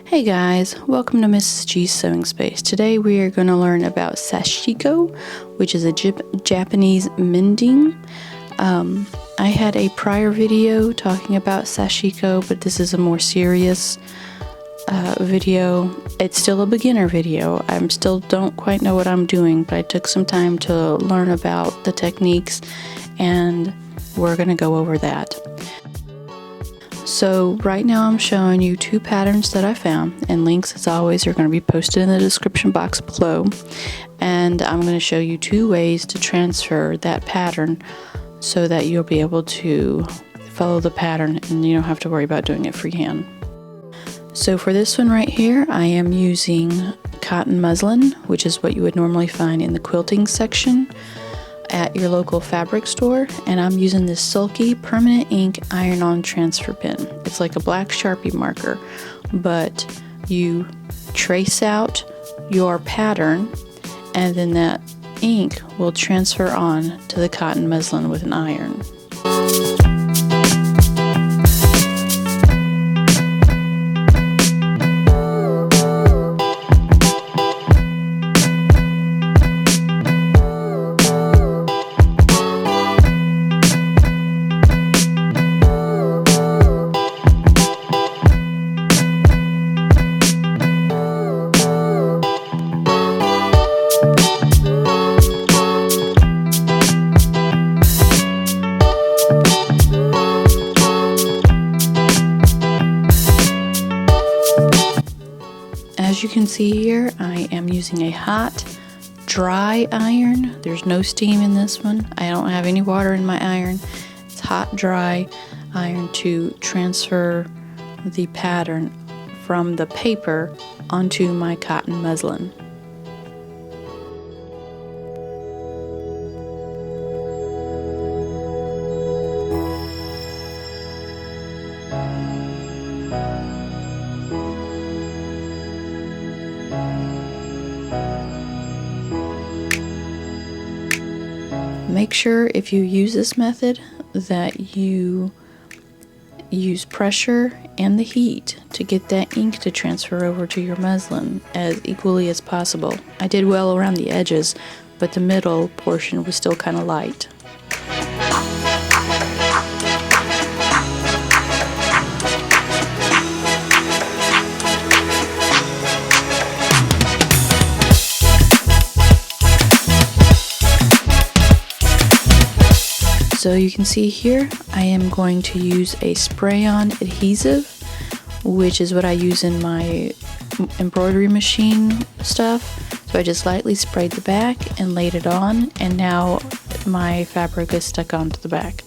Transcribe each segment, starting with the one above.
Hey guys, welcome to Mrs. G's Sewing Space. Today we are going to learn about Sashiko, which is a Japanese mending. I had a prior video talking about Sashiko, but this is a more serious video. It's still a beginner video. I still don't quite know what I'm doing, but I took some time to learn about the techniques and we're going to go over that. So right now I'm showing you two patterns that I found, and links as always are going to be posted in the description box below. And I'm going to show you two ways to transfer that pattern so that you'll be able to follow the pattern and you don't have to worry about doing it freehand. So for this one right here, I am using cotton muslin, which is what you would normally find in the quilting section at your local fabric store, and I'm using this Sulky permanent ink iron-on transfer pen. It's like a black Sharpie marker, but you trace out your pattern and then that ink will transfer on to the cotton muslin with an iron. As you can see here, I am using a hot, dry iron. There's no steam in this one. I don't have any water in my iron. It's hot, dry iron to transfer the pattern from the paper onto my cotton muslin. Make sure if you use this method that you use pressure and the heat to get that ink to transfer over to your muslin as equally as possible. I did well around the edges, but the middle portion was still kind of light. So you can see here, I am going to use a spray-on adhesive, which is what I use in my embroidery machine stuff. So I just lightly sprayed the back and laid it on, and now my fabric is stuck onto the back.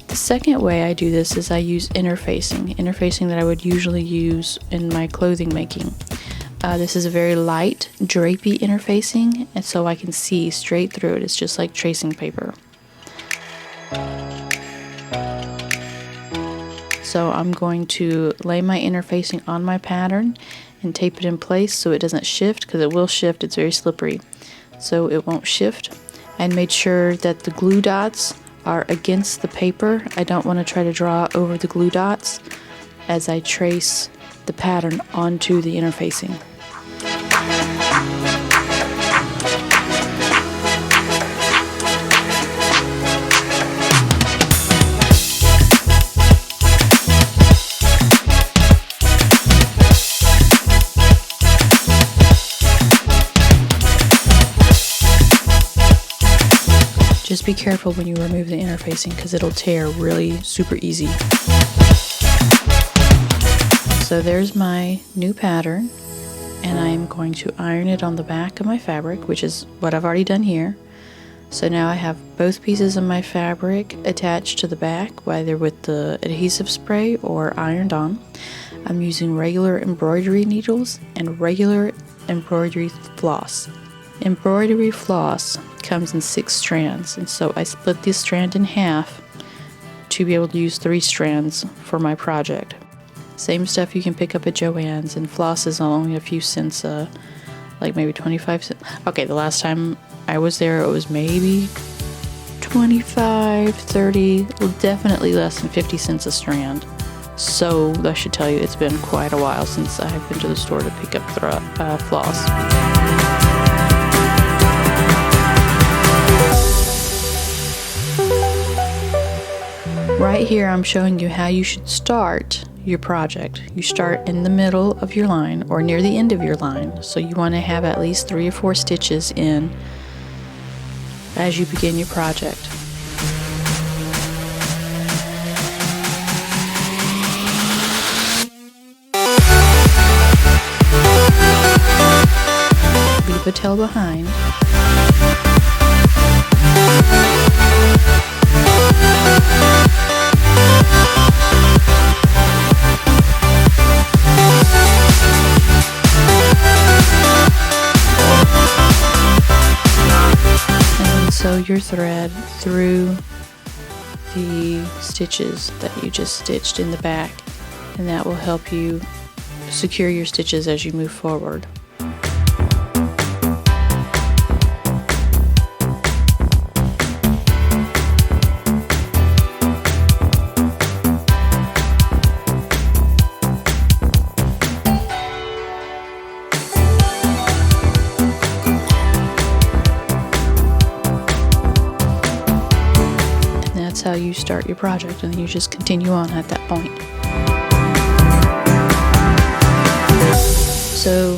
The second way I do this is I use interfacing that I would usually use in my clothing making. This is a very light, drapey interfacing, and so I can see straight through it. It's just like tracing paper. So I'm going to lay my interfacing on my pattern and tape it in place so it doesn't shift, because it will shift. It's very slippery, so it won't shift. I made sure that the glue dots are against the paper. I don't want to try to draw over the glue dots as I trace the pattern onto the interfacing. Just be careful when you remove the interfacing because it'll tear really super easy. So there's my new pattern, and I'm going to iron it on the back of my fabric, which is what I've already done here. So now I have both pieces of my fabric attached to the back, whether with the adhesive spray or ironed on. I'm using regular embroidery needles and regular embroidery floss. Embroidery floss comes in 6 strands, and so I split this strand in half to be able to use 3 strands for my project. Same stuff you can pick up at Joann's, and floss is only a few cents, like maybe 25 cents. Okay, the last time I was there it was maybe 25, 30, definitely less than 50 cents a strand. So I should tell you, it's been quite a while since I have been to the store to pick up floss. Right here I'm showing you how you should start your project. You start in the middle of your line or near the end of your line. So you want to have at least 3 or 4 stitches in as you begin your project. Leave a tail behind. Sew your thread through the stitches that you just stitched in the back, and that will help you secure your stitches as you move forward. That's how you start your project, and then you just continue on at that point. So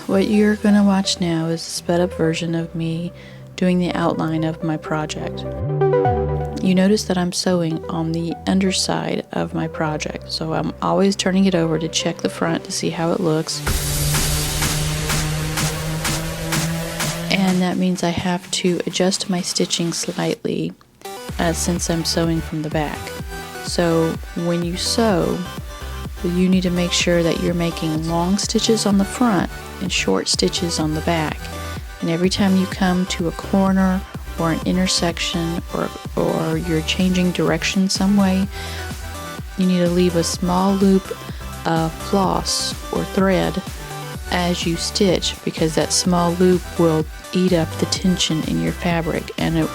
what you're going to watch now is a sped up version of me doing the outline of my project. You notice that I'm sewing on the underside of my project, so I'm always turning it over to check the front to see how it looks. And that means I have to adjust my stitching slightly since I'm sewing from the back. So when you sew, you need to make sure that you're making long stitches on the front and short stitches on the back. And every time you come to a corner or an intersection or you're changing direction some way, you need to leave a small loop of floss or thread as you stitch, because that small loop will eat up the tension in your fabric, and it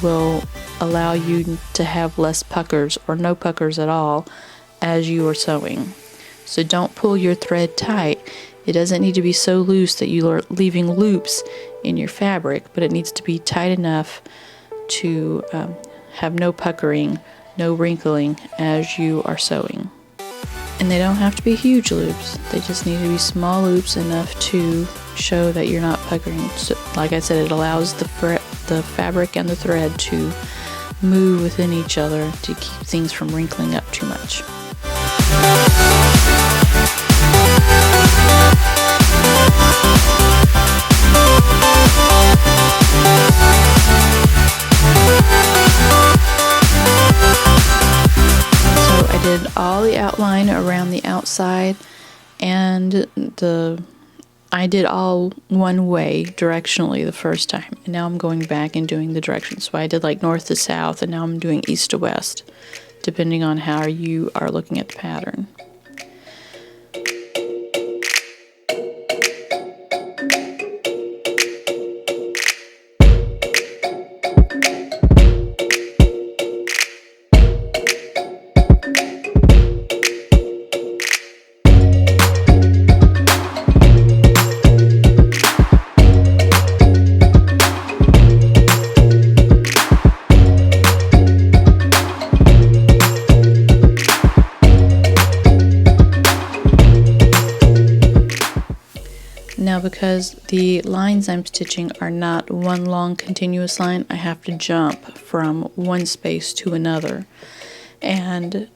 will allow you to have less puckers or no puckers at all as you are sewing. So don't pull your thread tight. It doesn't need to be so loose that you are leaving loops in your fabric, but it needs to be tight enough to have no puckering, no wrinkling as you are sewing. And they don't have to be huge loops. They just need to be small loops enough to show that you're not puckering. So, like I said, it allows the fabric and the thread to move within each other to keep things from wrinkling up too much. So I did all the outline around the outside, and I did all one way directionally the first time, and now I'm going back and doing the directions. So I did like north to south, and now I'm doing east to west, depending on how you are looking at the pattern. Now, because the lines I'm stitching are not one long continuous line, I have to jump from one space to another. And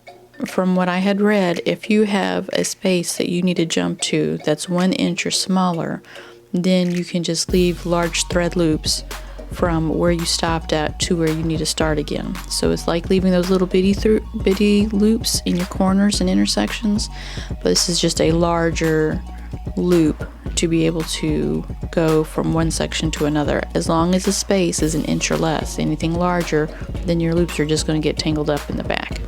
from what I had read, if you have a space that you need to jump to that's 1 inch or smaller, then you can just leave large thread loops from where you stopped at to where you need to start again. So it's like leaving those little bitty loops in your corners and intersections, but this is just a larger loop to be able to go from one section to another, as long as the space is 1 inch or less. Anything larger, then your loops are just going to get tangled up in the back.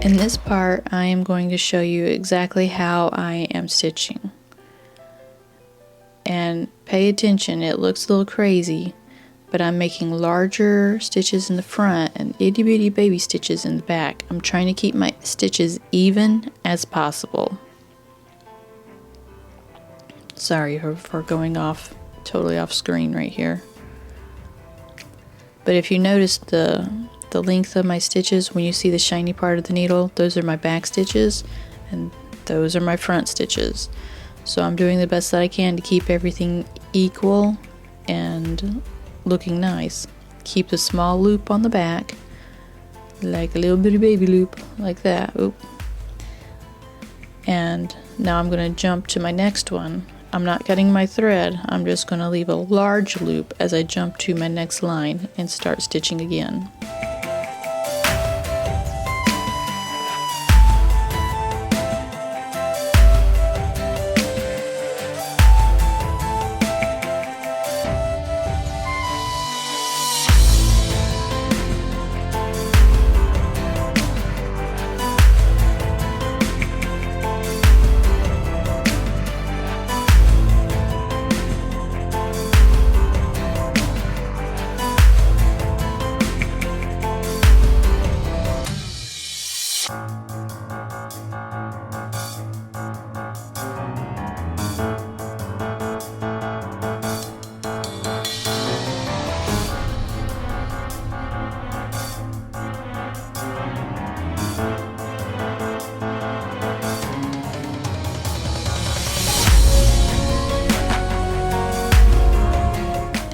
In this part, I am going to show you exactly how I am stitching. And pay attention, it looks a little crazy, but I'm making larger stitches in the front and itty bitty baby stitches in the back. I'm trying to keep my stitches even as possible. Sorry for going off, totally off screen right here. But if you notice the length of my stitches, when you see the shiny part of the needle, those are my back stitches and those are my front stitches. So I'm doing the best that I can to keep everything equal and looking nice. Keep the small loop on the back, like a little bitty baby loop, like that. Oop. And now I'm going to jump to my next one. I'm not cutting my thread, I'm just going to leave a large loop as I jump to my next line and start stitching again.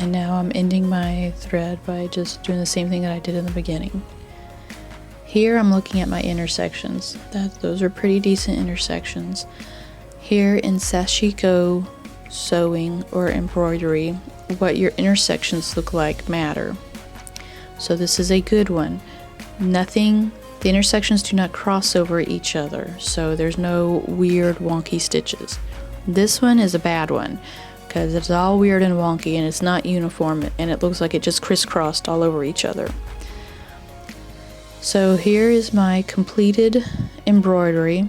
And now I'm ending my thread by just doing the same thing that I did in the beginning. Here I'm looking at my intersections. Those are pretty decent intersections. Here in Sashiko sewing or embroidery, what your intersections look like matter. So this is a good one. The intersections do not cross over each other, so there's no weird wonky stitches. This one is a bad one because it's all weird and wonky and it's not uniform and it looks like it just crisscrossed all over each other. So here is my completed embroidery.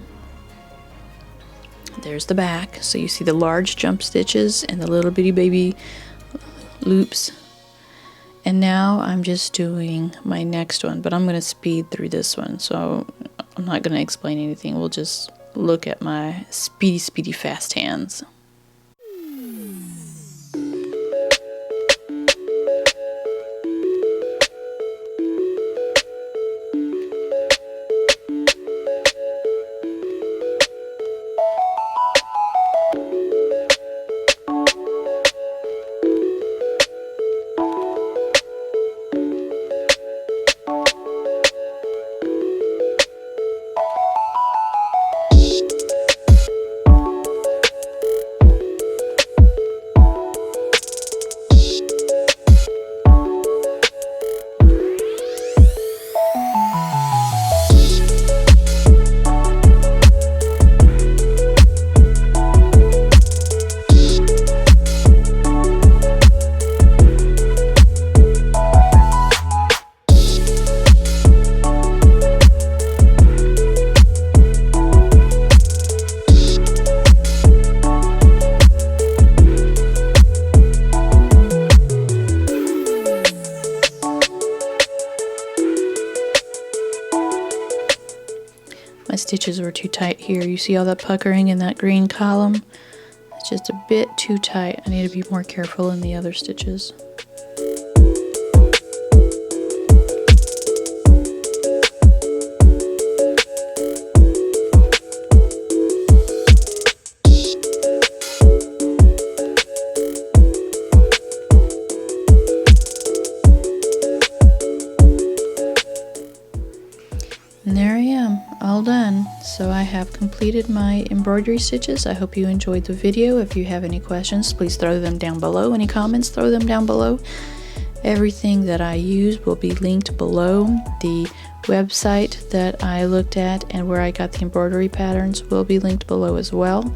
There's the back, so you see the large jump stitches and the little bitty baby loops. And now I'm just doing my next one, but I'm going to speed through this one, so I'm not going to explain anything. We'll just look at my speedy fast hands. My stitches were too tight here. You see all that puckering in that green column? It's just a bit too tight. I need to be more careful in the other stitches. And there I am, all done. So I have completed my embroidery stitches. I hope you enjoyed the video. If you have any questions, please throw them down below. Any comments, throw them down below. Everything that I use will be linked below. The website that I looked at and where I got the embroidery patterns will be linked below as well.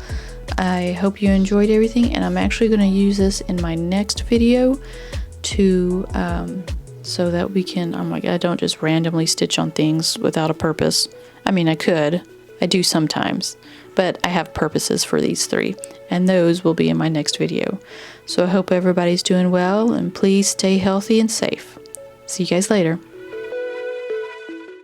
I hope you enjoyed everything, and I'm actually going to use this in my next video to so that we can, oh my god, I don't just randomly stitch on things without a purpose. I mean, I could, I do sometimes, but I have purposes for these 3, and those will be in my next video. So I hope everybody's doing well, and please stay healthy and safe. See you guys later.